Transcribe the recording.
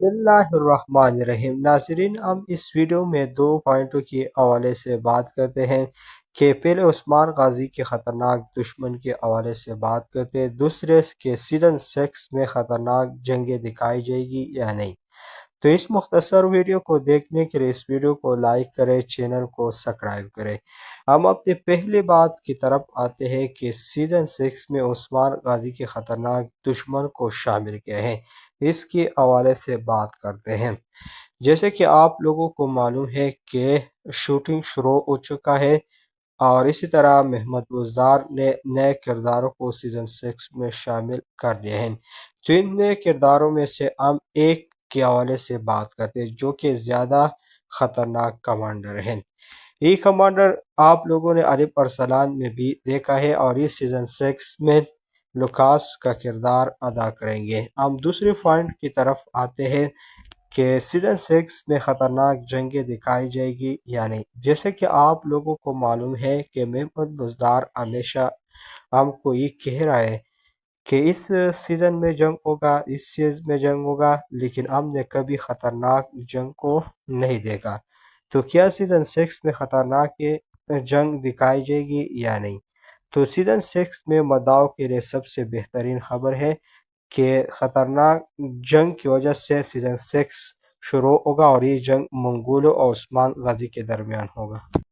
बिस्मिल्लाहिर्रहमानिर्रहीम। नाज़रीन, हम इस वीडियो में दो पॉइंटों के हवाले से बात करते हैं कि पहले उस्मान गाजी के ख़तरनाक दुश्मन के हवाले से बात करते हैं, दूसरे के सीज़न 6 में ख़तरनाक जंगें दिखाई जाएगी या नहीं। तो इस मुख्तसर वीडियो को देखने के लिए इस वीडियो को लाइक करें, चैनल को सब्सक्राइब करें। हम अपने पहली बात की तरफ आते हैं कि सीज़न 6 में उस्मान गाजी के ख़तरनाक दुश्मन को शामिल किया है, इसके हवाले से बात करते हैं। जैसे कि आप लोगों को मालूम है कि शूटिंग शुरू हो चुका है और इसी तरह महमद बुज़दार ने नए किरदारों को सीज़न 6 में शामिल कर लिया है। तो इन नए किरदारों में से हम एक के हवाले से बात करते हैं जो कि ज़्यादा ख़तरनाक कमांडर हैं। ये कमांडर आप लोगों ने अरब अरसलान में भी देखा है और इस सीज़न 6 में लुकास का किरदार अदा करेंगे। हम दूसरे पॉइंट की तरफ आते हैं कि सीज़न 6 में ख़तरनाक जंगें दिखाई जाएगी या नहीं। जैसे कि आप लोगों को मालूम है कि महमद बुज़दार हमेशा हमको ये कह रहा है कि इस सीज़न में जंग होगा, इस सीज़न में जंग होगा, लेकिन हमने कभी ख़तरनाक जंग को नहीं देखा। तो क्या सीज़न 6 में ख़तरनाक जंग दिखाई जाएगी या नहीं। तो सीज़न 6 में मद्दाओं के लिए सबसे बेहतरीन खबर है कि ख़तरनाक जंग की वजह से सीज़न 6 शुरू होगा और ये जंग मंगोलों और उस्मान गाजी के दरमियान होगा।